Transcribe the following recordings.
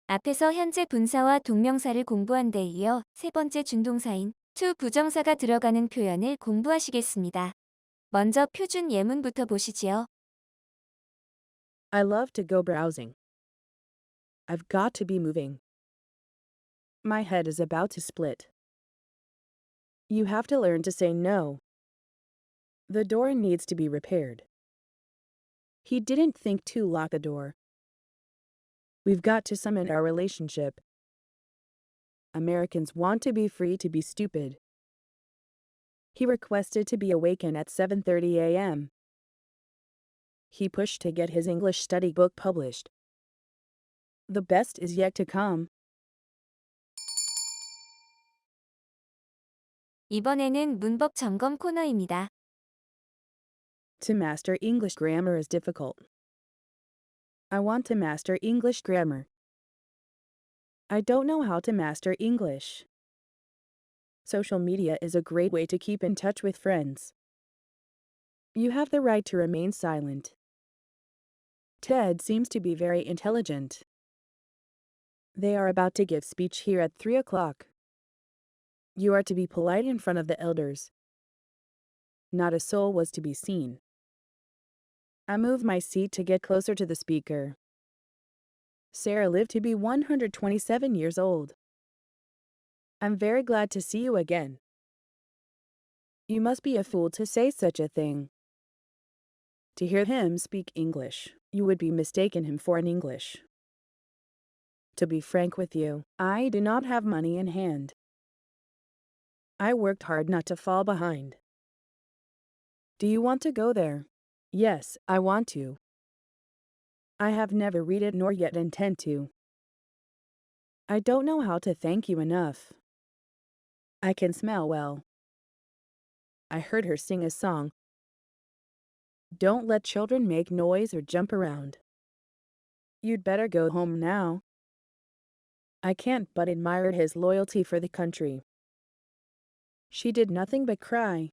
앞에서 현재 분사와 동명사를 공부한 데 이어 세 번째 준동사인 to 부정사가 들어가는 표현을 공부하시겠습니다. 먼저 표준 예문부터 보시지요. I love to go browsing. I've got to be moving. My head is about to split. You have to learn to say no. The door needs to be repaired. He didn't think to lock the door. We've got to summon our relationship. Americans want to be free to be stupid. He requested to be awakened at 7:30 a.m. He pushed to get his English study book published. The best is yet to come. 이번에는 문법 점검 코너입니다. To master English grammar is difficult. I want to master English grammar. I don't know how to master English. Social media is a great way to keep in touch with friends. You have the right to remain silent. Ted seems to be very intelligent. They are about to give speech here at 3 o'clock. You are to be polite in front of the elders. Not a soul was to be seen. I moved my seat to get closer to the speaker. Sarah lived to be 127 years old. I'm very glad to see you again. You must be a fool to say such a thing. To hear him speak English, you would be mistaken him for an English. To be frank with you, I do not have money in hand. I worked hard not to fall behind. Do you want to go there? Yes, I want to. I have never read it nor yet intend to. I don't know how to thank you enough. I can smell well. I heard her sing a song. Don't let children make noise or jump around. You'd better go home now. I can't but admire his loyalty for the country. She did nothing but cry.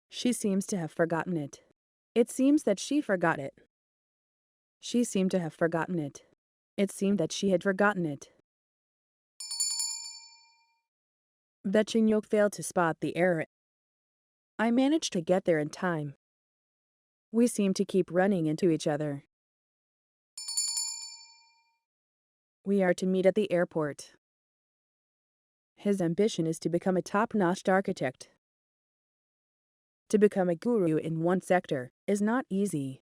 She seems to have forgotten it. It seems that she forgot it. She seemed to have forgotten it. It seemed that she had forgotten it. Betchinyok failed to spot the error. I managed to get there in time. We seem to keep running into each other. We are to meet at the airport. His ambition is to become a top-notch architect. To become a guru in one sector is not easy.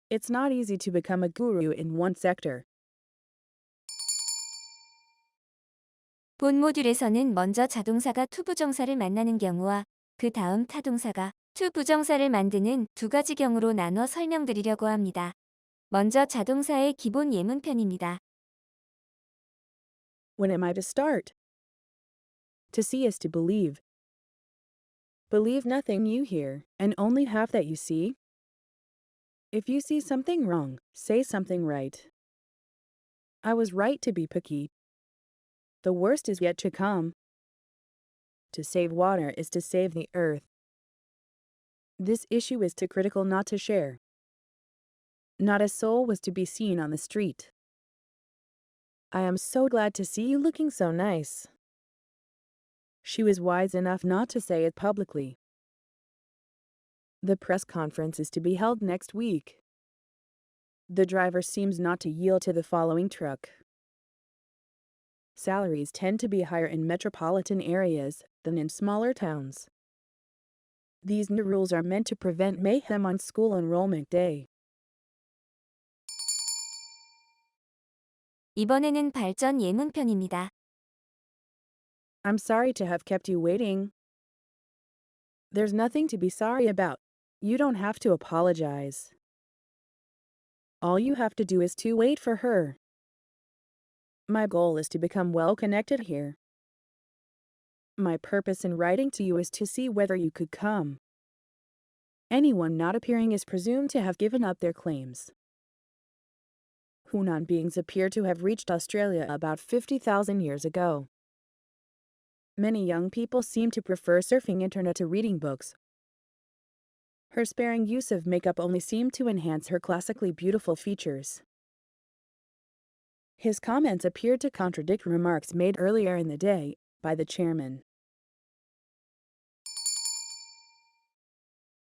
It's not easy to become a guru in one sector. 본 모듈에서는 먼저 자동사가 to 부정사를 만나는 경우와 그 다음 타동사가 to 부정사를 만드는 두 가지 경우로 나눠 설명드리려고 합니다. 먼저 자동사의 기본 예문편입니다. When am I to start? To see is to believe. Believe nothing you hear, and only half that you see. If you see something wrong, say something right. I was right to be picky. The worst is yet to come. To save water is to save the earth. This issue is too critical not to share. Not a soul was to be seen on the street. I am so glad to see you looking so nice. She was wise enough not to say it publicly. The press conference is to be held next week. The driver seems not to yield to the following truck. Salaries tend to be higher in metropolitan areas than in smaller towns. These new rules are meant to prevent mayhem on school enrollment day. 이번에는 발전 예문편입니다. I'm sorry to have kept you waiting. There's nothing to be sorry about. You don't have to apologize. All you have to do is to wait for her. My goal is to become well connected here. My purpose in writing to you is to see whether you could come. Anyone not appearing is presumed to have given up their claims. Hunan beings appear to have reached Australia about 50,000 years ago. Many young people seem to prefer surfing internet to reading books. Her sparing use of makeup only seemed to enhance her classically beautiful features. His comments appeared to contradict remarks made earlier in the day by the chairman.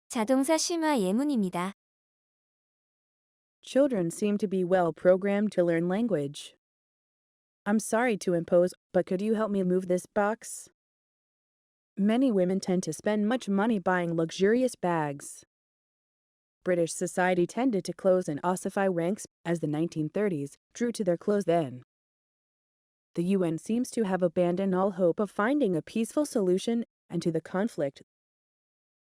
자동사 심화 예문입니다. Children seem to be well programmed to learn language. I'm sorry to impose, but could you help me move this box? Many women tend to spend much money buying luxurious bags. British society tended to close and ossify ranks as the 1930s drew to their close then. The UN seems to have abandoned all hope of finding a peaceful solution and to the conflict.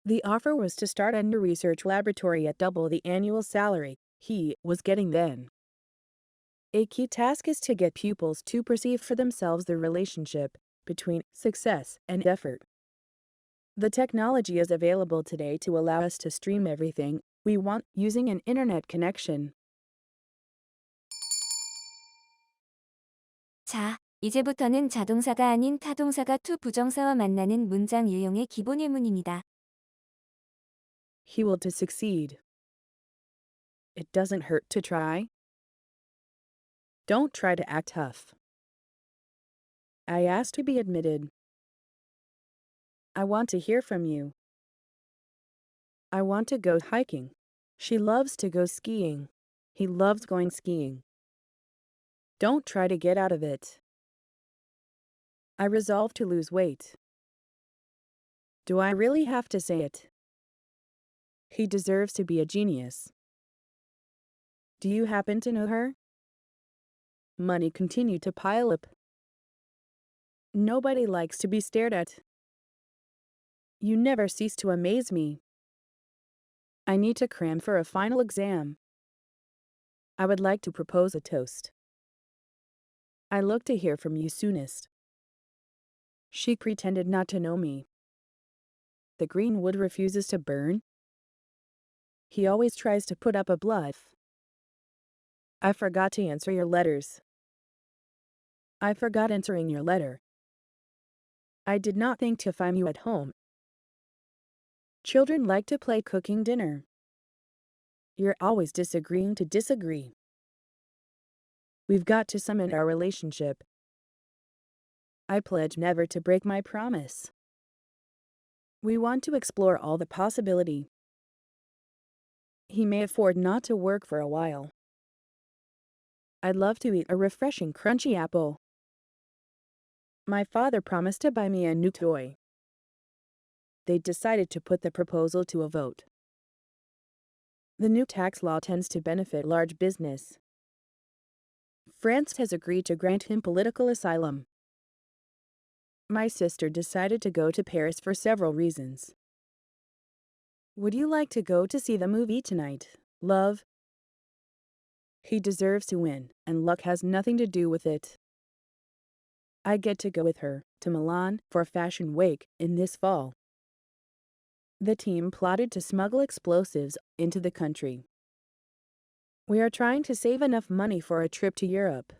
The offer was to start a new research laboratory at double the annual salary he was getting then. A key task is to get pupils to perceive for themselves the relationship between success and effort. The technology is available today to allow us to stream everything we want using an internet connection. 자, 이제부터는 자동사가 아닌 타동사가 to 부정사와 만나는 문장 유형의 기본 예문입니다. He will to succeed. It doesn't hurt to try. Don't try to act tough. I asked to be admitted. I want to hear from you. I want to go hiking. She loves to go skiing. He loves going skiing. Don't try to get out of it. I resolve to lose weight. Do I really have to say it? He deserves to be a genius. Do you happen to know her? Money continued to pile up. Nobody likes to be stared at. You never cease to amaze me. I need to cram for a final exam. I would like to propose a toast. I look to hear from you soonest. She pretended not to know me. The green wood refuses to burn. He always tries to put up a bluff. I forgot to answer your letters. I forgot answering your letter. I did not think to find you at home. Children like to play cooking dinner. You're always disagreeing to disagree. We've got to summon our relationship. I pledge never to break my promise. We want to explore all the possibility. He may afford not to work for a while. I'd love to eat a refreshing crunchy apple. My father promised to buy me a new toy. They decided to put the proposal to a vote. The new tax law tends to benefit large business. France has agreed to grant him political asylum. My sister decided to go to Paris for several reasons. Would you like to go to see the movie tonight, love? He deserves to win, and luck has nothing to do with it. I get to go with her to Milan for a fashion week in this fall. The team plotted to smuggle explosives into the country. We are trying to save enough money for a trip to Europe.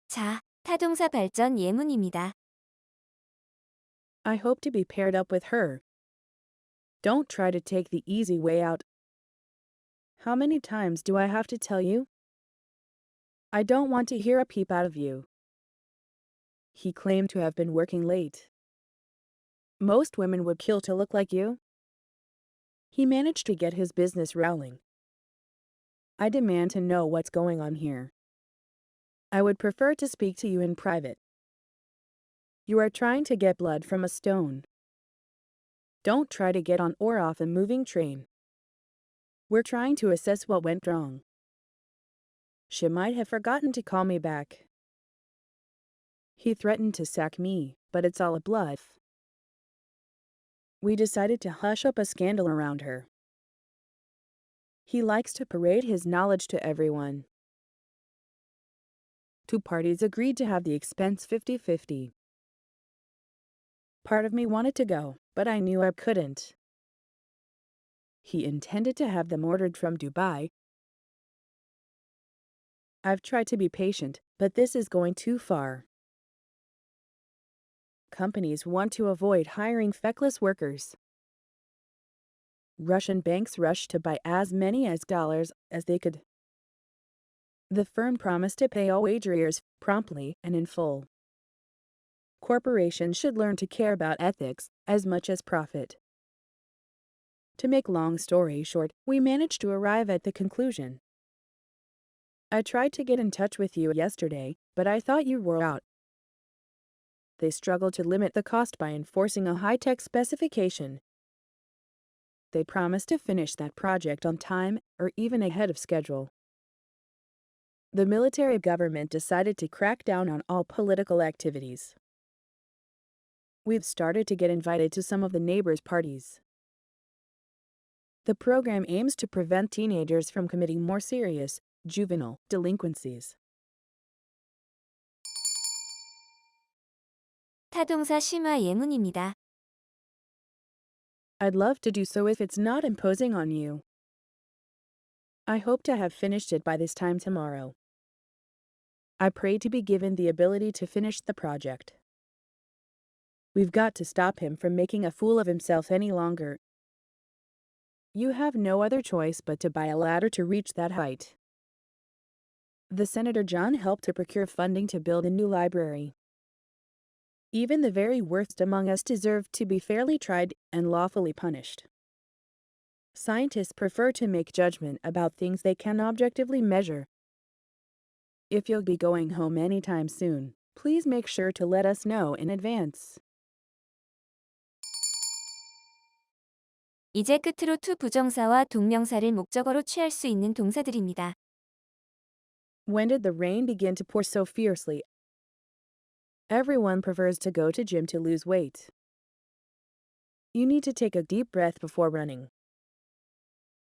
자, 타동사 발전 예문입니다. I hope to be paired up with her. Don't try to take the easy way out. How many times do I have to tell you? I don't want to hear a peep out of you. He claimed to have been working late. Most women would kill to look like you. He managed to get his business rolling. I demand to know what's going on here. I would prefer to speak to you in private. You are trying to get blood from a stone. Don't try to get on or off a moving train. We're trying to assess what went wrong. She might have forgotten to call me back. He threatened to sack me, but it's all a bluff. We decided to hush up a scandal around her. He likes to parade his knowledge to everyone. Two parties agreed to have the expense 50-50. Part of me wanted to go, but I knew I couldn't. He intended to have them ordered from Dubai. I've tried to be patient, but this is going too far. Companies want to avoid hiring feckless workers. Russian banks rushed to buy as many as dollars as they could. The firm promised to pay all wage arrears promptly and in full. Corporations should learn to care about ethics as much as profit. To make long story short, we managed to arrive at the conclusion. I tried to get in touch with you yesterday, but I thought you were out. They struggled to limit the cost by enforcing a high-tech specification. They promised to finish that project on time or even ahead of schedule. The military government decided to crack down on all political activities. We've started to get invited to some of the neighbors' parties. The program aims to prevent teenagers from committing more serious, juvenile delinquencies. 타동사 심화 예문입니다. I'd love to do so if it's not imposing on you. I hope to have finished it by this time tomorrow. I pray to be given the ability to finish the project. We've got to stop him from making a fool of himself any longer. You have no other choice but to buy a ladder to reach that height. The Senator John helped to procure funding to build a new library. Even the very worst among us deserve to be fairly tried and lawfully punished. Scientists prefer to make judgment about things they can objectively measure. If you'll be going home anytime soon, please make sure to let us know in advance. 이제 끝으로 to 부정사와 동명사를 목적어로 취할 수 있는 동사들입니다. When did the rain begin to pour so fiercely? Everyone prefers to go to gym to lose weight. You need to take a deep breath before running.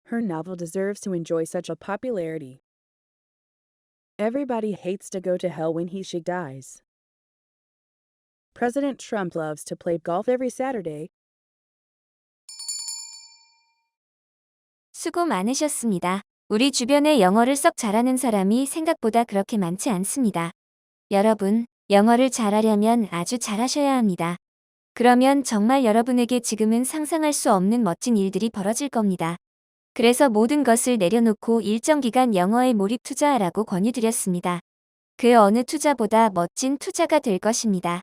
Her novel deserves to enjoy such a popularity. Everybody hates to go to hell when she dies. President Trump loves to play golf every Saturday. 수고 많으셨습니다. 우리 주변에 영어를 썩 잘하는 사람이 생각보다 그렇게 많지 않습니다. 여러분, 영어를 잘하려면 아주 잘하셔야 합니다. 그러면 정말 여러분에게 지금은 상상할 수 없는 멋진 일들이 벌어질 겁니다. 그래서 모든 것을 내려놓고 일정 기간 영어에 몰입 투자하라고 권유드렸습니다. 그 어느 투자보다 멋진 투자가 될 것입니다.